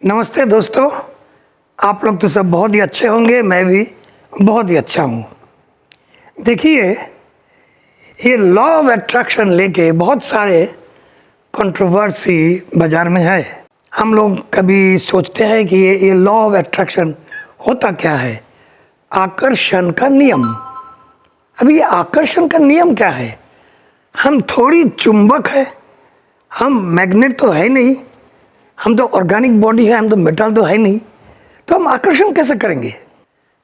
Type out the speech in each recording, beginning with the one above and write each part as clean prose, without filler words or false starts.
नमस्ते दोस्तों, आप लोग तो सब बहुत ही अच्छे होंगे। मैं भी बहुत ही अच्छा हूँ। देखिए, ये लॉ ऑफ अट्रैक्शन लेके बहुत सारे कंट्रोवर्सी बाज़ार में है। हम लोग कभी सोचते हैं कि ये लॉ ऑफ अट्रैक्शन होता क्या है। आकर्षण का नियम। अभी ये आकर्षण का नियम क्या है? हम थोड़ी चुंबक है, हम मैग्नेट तो है नहीं, हम तो ऑर्गेनिक बॉडी है, हम तो मेटल तो है नहीं, तो हम आकर्षण कैसे करेंगे?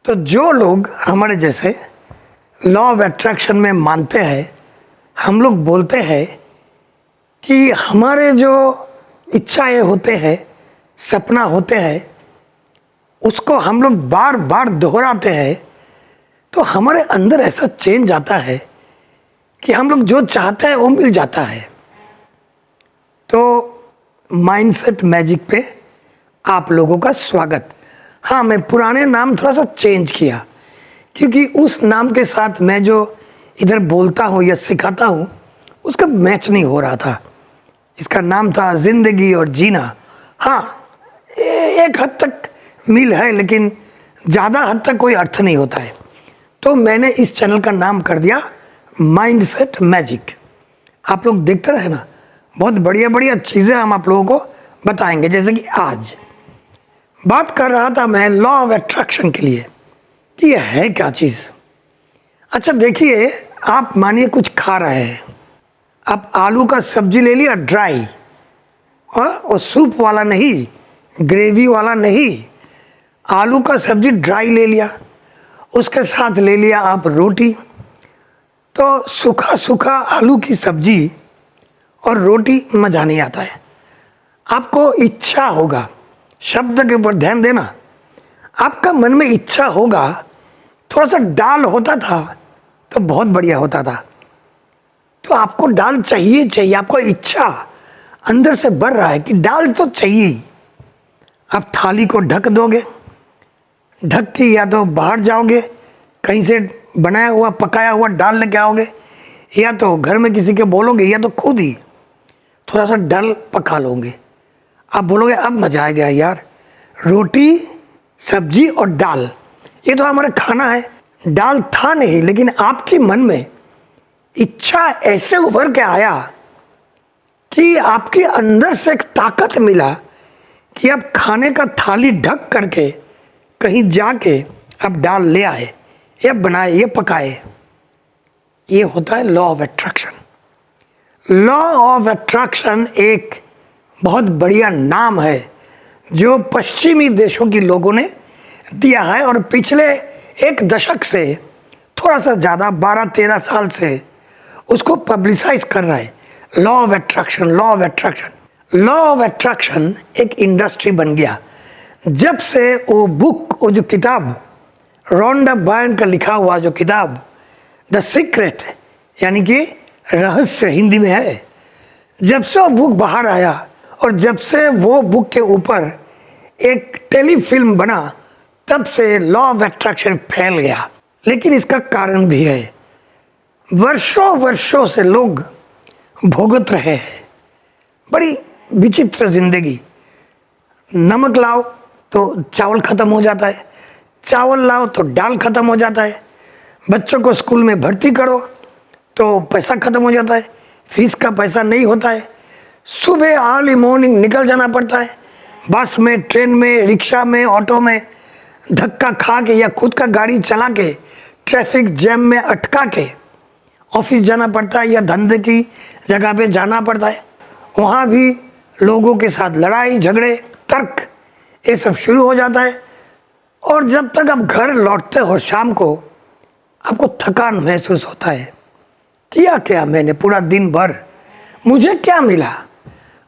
तो जो लोग हमारे जैसे लॉ ऑफ अट्रैक्शन में मानते हैं, हम लोग बोलते हैं कि हमारे जो इच्छाएं होते हैं, सपना होते हैं, उसको हम लोग बार बार दोहराते हैं तो हमारे अंदर ऐसा चेंज आता है कि हम लोग जो चाहते हैं वो मिल जाता है। तो माइंडसेट मैजिक पे आप लोगों का स्वागत। हाँ, मैं पुराने नाम थोड़ा सा चेंज किया क्योंकि उस नाम के साथ मैं जो इधर बोलता हूँ या सिखाता हूँ उसका मैच नहीं हो रहा था। इसका नाम था ज़िंदगी और जीना। हाँ, एक हद तक मिल है, लेकिन ज़्यादा हद तक कोई अर्थ नहीं होता है। तो मैंने इस चैनल का नाम कर दिया माइंडसेट मैजिक। आप लोग देखते रहे ना, बहुत बढ़िया बढ़िया चीज़ें हम आप लोगों को बताएंगे। जैसे कि आज बात कर रहा था मैं लॉ ऑफ अट्रैक्शन के लिए कि यह है क्या चीज़। अच्छा देखिए, आप मानिए कुछ खा रहे हैं, आप आलू का सब्जी ले लिया ड्राई, और सूप वाला नहीं, ग्रेवी वाला नहीं, आलू का सब्जी ड्राई ले लिया, उसके साथ ले लिया आप रोटी। तो सूखा सूखा आलू की सब्जी और रोटी मज़ा नहीं आता है। आपको इच्छा होगा, शब्द के ऊपर ध्यान देना, आपका मन में इच्छा होगा थोड़ा सा दाल होता था तो बहुत बढ़िया होता था। तो आपको दाल चाहिए चाहिए, आपको इच्छा अंदर से बढ़ रहा है कि दाल तो चाहिए। आप थाली को ढक दोगे, ढक के या तो बाहर जाओगे, कहीं से बनाया हुआ पकाया हुआ दाल लेके आओगे, या तो घर में किसी के बोलोगे, या तो खुद ही थोड़ा सा दाल पका लोगे। आप बोलोगे अब मज़ा आ गया यार, रोटी सब्जी और दाल, ये तो हमारा खाना है। दाल था नहीं, लेकिन आपके मन में इच्छा ऐसे उभर के आया कि आपके अंदर से एक ताकत मिला कि आप खाने का थाली ढक करके कहीं जाके आप दाल ले आए, या बनाए, या पकाए। ये होता है law of attraction. Law of attraction एक बहुत बढ़िया नाम है जो पश्चिमी देशों के लोगों ने दिया है, और पिछले एक दशक से थोड़ा सा ज़्यादा 12-13 साल से उसको पब्लिसाइज कर रहा है। Law of attraction, law of attraction, law of attraction एक इंडस्ट्री बन गया जब से वो जो किताब रोंडा बायर्न का लिखा हुआ जो किताब द सीक्रेट, यानी कि रहस्य हिंदी में है, जब से वो बुक बाहर आया और जब से वो बुक के ऊपर एक टेलीफिल्म बना, तब से लॉ ऑफ अट्रैक्शन फैल गया। लेकिन इसका कारण भी है, वर्षों वर्षों से लोग भुगत रहे हैं बड़ी विचित्र जिंदगी। नमक लाओ तो चावल ख़त्म हो जाता है, चावल लाओ तो दाल ख़त्म हो जाता है, बच्चों को स्कूल में भर्ती करो तो पैसा ख़त्म हो जाता है, फीस का पैसा नहीं होता है, सुबह अर्ली मॉर्निंग निकल जाना पड़ता है, बस में, ट्रेन में, रिक्शा में, ऑटो में धक्का खा के या खुद का गाड़ी चला के ट्रैफिक जैम में अटका के ऑफिस जाना पड़ता है, या धंधे की जगह पे जाना पड़ता है। वहाँ भी लोगों के साथ लड़ाई झगड़े, तर्क, ये सब शुरू हो जाता है। और जब तक आप घर लौटते हो शाम को, आपको थकान महसूस होता है। किया क्या मैंने पूरा दिन भर, मुझे क्या मिला?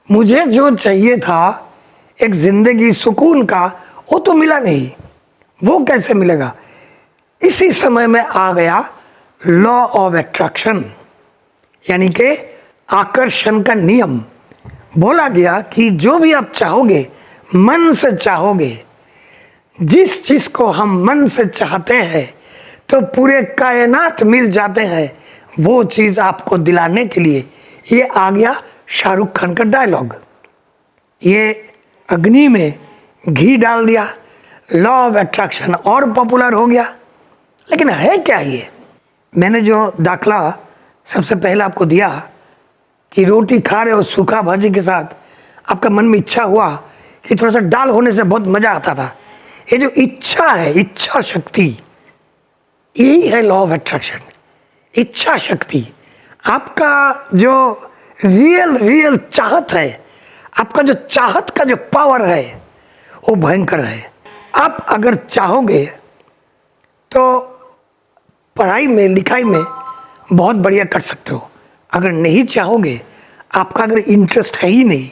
मुझे जो चाहिए था एक ज़िंदगी सुकून का, वो तो मिला नहीं। वो कैसे मिलेगा? इसी समय में आ गया लॉ ऑफ अट्रैक्शन, यानी कि आकर्षण का नियम। बोला गया कि जो भी आप चाहोगे, मन से चाहोगे, जिस चीज़ को हम मन से चाहते हैं तो पूरे कायनात मिल जाते हैं। वो चीज़ आपको दिलाने के लिए ये आ गया शाहरुख खान का डायलॉग। ये अग्नि में घी डाल दिया, लॉ ऑफ अट्रैक्शन और पॉपुलर हो गया। लेकिन है क्या ये? मैंने जो दाखला सबसे पहले आपको दिया कि रोटी खा रहे हो सूखा भाजी के साथ, आपका मन में इच्छा हुआ कि थोड़ा सा दाल होने से बहुत मजा आता था। ये जो इच्छा है, इच्छा शक्ति, यही है लॉ ऑफ अट्रैक्शन। इच्छा शक्ति, आपका जो रियल चाहत है, आपका जो चाहत का जो पावर है वो भयंकर है। आप अगर चाहोगे तो पढ़ाई में लिखाई में बहुत बढ़िया कर सकते हो। अगर नहीं चाहोगे, आपका अगर इंटरेस्ट है ही नहीं,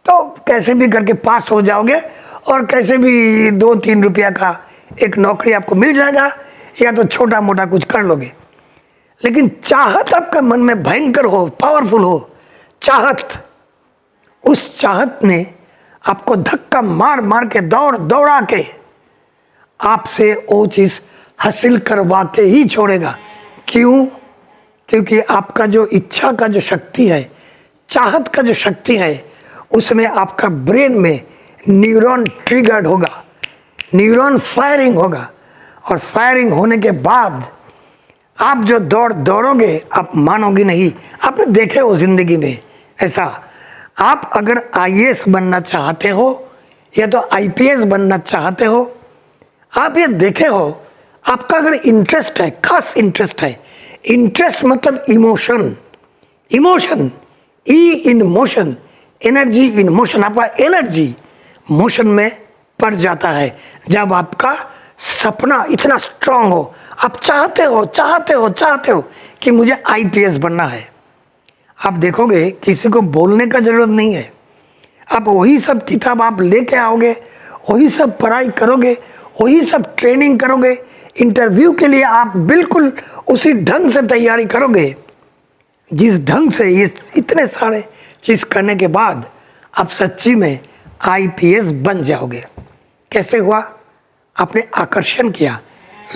तो कैसे भी करके पास हो जाओगे और कैसे भी 2-3 रुपया का एक नौकरी आपको मिल जाएगा, या तो छोटा मोटा कुछ कर लोगे। लेकिन चाहत आपका मन में भयंकर हो, पावरफुल हो चाहत, उस चाहत ने आपको धक्का मार मार के दौड़ा के आपसे वो चीज़ हासिल करवा के ही छोड़ेगा। क्यों? क्योंकि आपका जो इच्छा का जो शक्ति है, चाहत का जो शक्ति है, उसमें आपका ब्रेन में न्यूरॉन ट्रिगर्ड होगा, न्यूरॉन फायरिंग होगा, और फायरिंग होने के बाद आप जो दौड़ोगे, आप मानोगे नहीं। आपने देखे हो जिंदगी में ऐसा। आप अगर आईएएस बनना चाहते हो या तो आईपीएस बनना चाहते हो, आप ये देखे हो, आपका अगर इंटरेस्ट है, खास इंटरेस्ट है, इंटरेस्ट मतलब emotion, emotion, E in motion, energy in motion, आपका एनर्जी मोशन में पड़ जाता है जब आपका सपना इतना स्ट्रांग हो। आप चाहते हो कि मुझे आईपीएस बनना है। आप देखोगे किसी को बोलने का जरूरत नहीं है। आप वही सब किताब आप लेके आओगे, वही सब पढ़ाई करोगे, वही सब ट्रेनिंग करोगे, इंटरव्यू के लिए आप बिल्कुल उसी ढंग से तैयारी करोगे जिस ढंग से ये इतने सारे चीज़ करने के बाद आप सच्ची में आईपीएस बन जाओगे। कैसे हुआ? आपने आकर्षण किया,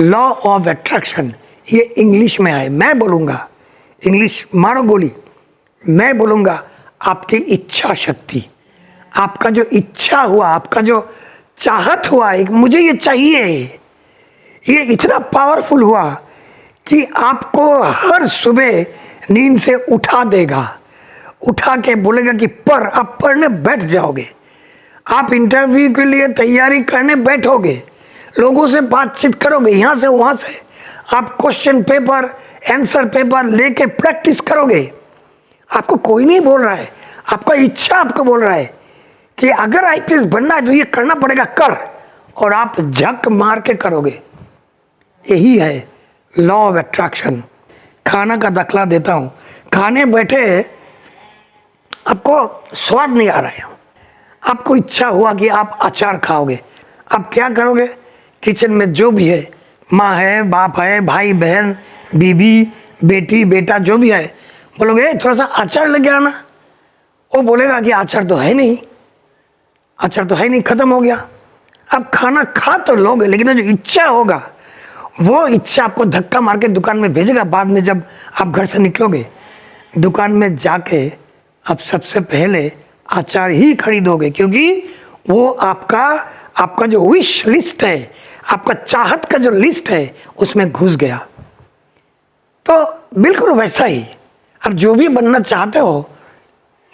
लॉ ऑफ अट्रैक्शन। ये इंग्लिश में है, मैं बोलूँगा इंग्लिश, मारो गोली, मैं बोलूँगा आपकी इच्छा शक्ति। आपका जो इच्छा हुआ, आपका जो चाहत हुआ, एक मुझे ये चाहिए, ये इतना पावरफुल हुआ कि आपको हर सुबह नींद से उठा देगा, उठा के बोलेगा कि पढ़। आप पढ़ने बैठ जाओगे, आप इंटरव्यू के लिए तैयारी करने बैठोगे, लोगों से बातचीत करोगे, यहाँ से वहाँ से, आप क्वेश्चन पेपर, आंसर पेपर लेके प्रैक्टिस करोगे। आपको कोई नहीं बोल रहा है, आपका इच्छा आपको बोल रहा है कि अगर आईपीएस बनना है तो ये करना पड़ेगा, कर, और आप झक मार के करोगे। यही है लॉ ऑफ अट्रैक्शन। खाना का दाखला देता हूँ। खाने बैठे आपको स्वाद नहीं आ रहा है, आपको इच्छा हुआ कि आप अचार खाओगे। आप क्या करोगे? किचन में जो भी है, माँ है, बाप है, भाई बहन, बीबी, बेटी, बेटा, जो भी है, बोलोगे थोड़ा सा अचार लेके आना। वो बोलेगा कि अचार तो है नहीं, अचार तो है नहीं, खत्म हो गया। आप खाना खा तो लोगे, लेकिन जो इच्छा होगा, वो इच्छा आपको धक्का मार के दुकान में भेजेगा। बाद में जब आप घर से निकलोगे, दुकान में जाके आप सबसे पहले अचार ही खरीदोगे, क्योंकि वो आपका जो विश लिस्ट है, आपका चाहत का जो लिस्ट है, उसमें घुस गया। तो बिल्कुल वैसा ही आप जो भी बनना चाहते हो,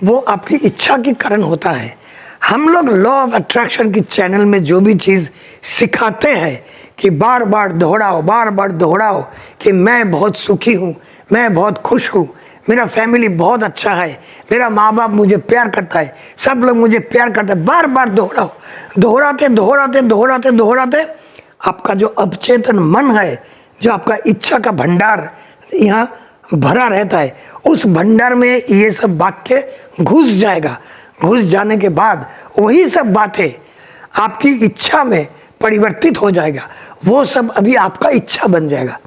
वो आपकी इच्छा के कारण होता है। हम लोग लॉ ऑफ अट्रैक्शन की चैनल में जो भी चीज़ सिखाते हैं कि बार बार दोहराओ कि मैं बहुत सुखी हूँ, मैं बहुत खुश हूँ, मेरा फैमिली बहुत अच्छा है, मेरा माँ बाप मुझे प्यार करता है, सब लोग मुझे प्यार करते हैं, बार बार दोहराओ। दोहराते आपका जो अवचेतन मन है, जो आपका इच्छा का भंडार यहाँ भरा रहता है, उस भंडार में ये सब वाक्य घुस जाएगा। घुस जाने के बाद वही सब बातें आपकी इच्छा में परिवर्तित हो जाएगा। वो सब अभी आपका इच्छा बन जाएगा,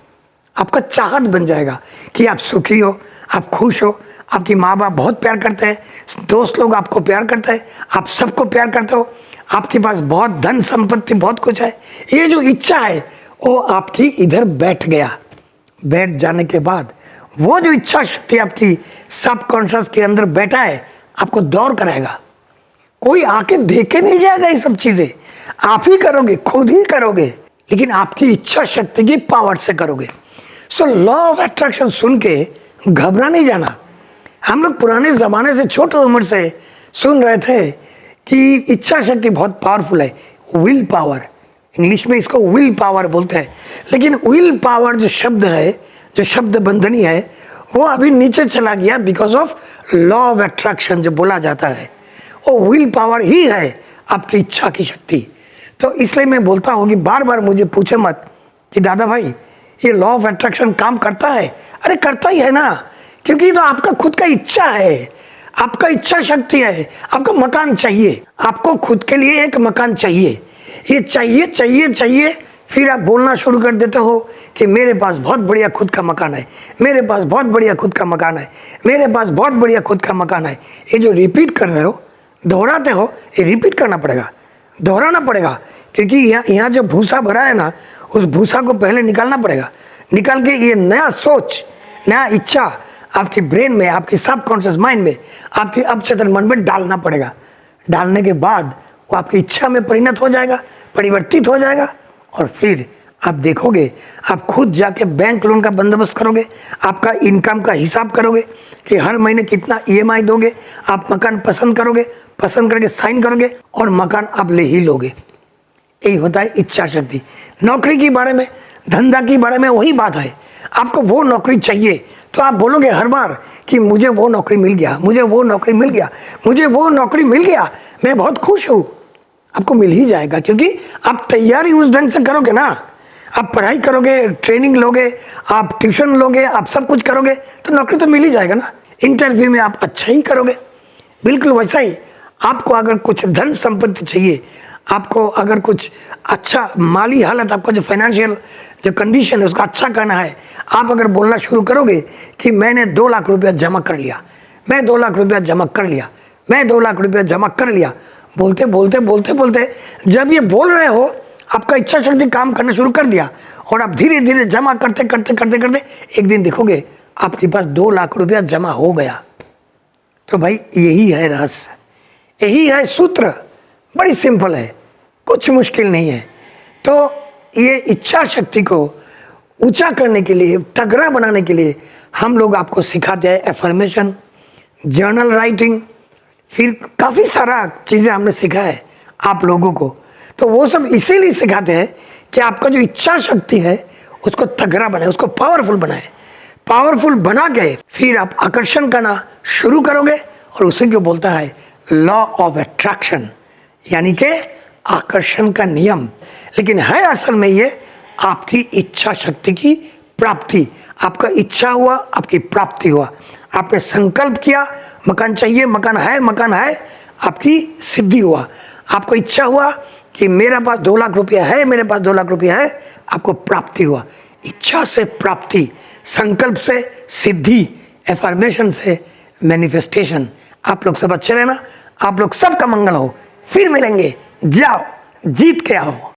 आपका चाहत बन जाएगा कि आप सुखी हो, आप खुश हो, आपकी माँ बाप बहुत प्यार करते हैं, दोस्त लोग आपको प्यार करते हैं, आप सबको प्यार करते हो, आपके पास बहुत धन संपत्ति बहुत कुछ है। ये जो इच्छा है वो आपकी इधर बैठ गया। बैठ जाने के बाद वो जो इच्छा शक्ति आपकी सबकॉन्शियस के अंदर बैठा है, आपको दौड़ कराएगा। कोई आके देखे नहीं जाएगा, ये सब चीजें आप ही करोगे, खुद ही करोगे, लेकिन आपकी इच्छा शक्ति की पावर से करोगे। सो लॉ ऑफ अट्रैक्शन सुन के घबरा नहीं जाना। हम लोग पुराने ज़माने से, छोटे उम्र से सुन रहे थे कि इच्छा शक्ति बहुत पावरफुल है, विल पावर, इंग्लिश में इसको विल पावर बोलते हैं। लेकिन विल पावर जो शब्द है, जो शब्द बंधनी है, वो अभी नीचे चला गया because of law of attraction जो बोला जाता है, वो विल पावर ही है आपकी इच्छा की शक्ति। तो इसलिए मैं बोलता हूँ कि बार बार मुझे पूछे मत कि दादा भाई ये लॉ ऑफ अट्रैक्शन काम करता है। अरे करता ही है ना, क्योंकि ये तो आपका खुद का इच्छा है, आपका इच्छा शक्ति है। आपको मकान चाहिए, आपको खुद के लिए एक मकान चाहिए, ये चाहिए चाहिए चाहिए, फिर आप बोलना शुरू कर देते हो कि मेरे पास बहुत बढ़िया खुद का मकान है, मेरे पास बहुत बढ़िया खुद का मकान है, मेरे पास बहुत बढ़िया खुद का मकान है। ये जो रिपीट कर रहे हो, दोहराते हो, ये रिपीट करना पड़ेगा, दोहराना पड़ेगा, क्योंकि यहाँ जो भूसा भरा है ना, उस भूसा को पहले निकालना पड़ेगा। निकाल के ये नया सोच, नया इच्छा आपकी ब्रेन में, आपकी सबकॉन्शियस माइंड में, आपकी अवचेतन मन में डालना पड़ेगा। डालने के बाद वो आपकी इच्छा में परिणत हो जाएगा, परिवर्तित हो जाएगा, और फिर आप देखोगे, आप खुद जाके बैंक लोन का बंदोबस्त करोगे, आपका इनकम का हिसाब करोगे कि हर महीने कितना EMI दोगे, आप मकान पसंद करोगे, पसंद करके साइन करोगे और मकान आप ले ही लोगे। यही होता है इच्छा शक्ति। नौकरी के बारे में, धंधा के बारे में वही बात है। आपको वो नौकरी चाहिए तो आप बोलोगे हर बार कि मुझे वो नौकरी मिल गया, मुझे वो नौकरी मिल गया, मुझे वो नौकरी मिल गया, मैं बहुत खुश हूँ। आपको मिल ही जाएगा, क्योंकि आप तैयारी उस ढंग से करोगे ना। आप पढ़ाई करोगे, ट्रेनिंग लोगे, आप ट्यूशन लोगे, आप सब कुछ करोगे तो नौकरी तो मिल ही जाएगा ना। इंटरव्यू में आप अच्छा ही करोगे। बिल्कुल वैसा ही आपको अगर कुछ धन संपत्ति चाहिए, आपको अगर कुछ अच्छा माली हालत, आपका जो फाइनेंशियल जो कंडीशन है उसका अच्छा करना है, आप अगर बोलना शुरू करोगे कि मैंने 2 लाख रुपया जमा कर लिया, मैं 2 लाख रुपया जमा कर लिया, मैं 2 लाख रुपया जमा कर लिया, बोलते बोलते बोलते बोलते जब ये बोल रहे हो, आपका इच्छा शक्ति काम करना शुरू कर दिया और आप धीरे धीरे जमा करते करते करते करते एक दिन देखोगे आपके पास 2 लाख रुपया जमा हो गया। तो भाई यही है रहस्य, यही है सूत्र, बड़ी सिंपल है, कुछ मुश्किल नहीं है। तो ये इच्छा शक्ति को ऊंचा करने के लिए, तगड़ा बनाने के लिए हम लोग आपको सिखाते हैं एफर्मेशन, जर्नल राइटिंग, फिर काफ़ी सारा चीज़ें हमने सिखा है आप लोगों को। तो वो सब इसीलिए सिखाते हैं कि आपका जो इच्छा शक्ति है उसको तगड़ा बनाए, उसको पावरफुल बनाए। पावरफुल बना के फिर आप आकर्षण करना शुरू करोगे, और उसी को बोलता है लॉ ऑफ अट्रैक्शन, यानी कि आकर्षण का नियम। लेकिन है असल में ये आपकी इच्छा शक्ति की प्राप्ति। आपका इच्छा हुआ, आपकी प्राप्ति हुआ। आपने संकल्प किया मकान चाहिए, मकान है, मकान है, आपकी सिद्धि हुआ। आपको इच्छा हुआ कि मेरे पास 2 लाख रुपया है, मेरे पास 2 लाख रुपया है, आपको प्राप्ति हुआ। इच्छा से प्राप्ति, संकल्प से सिद्धि, एफर्मेशन से मैनिफेस्टेशन। आप लोग सब अच्छे रहना, आप लोग सबका मंगल हो। फिर मिलेंगे, जाओ जीत के आओ।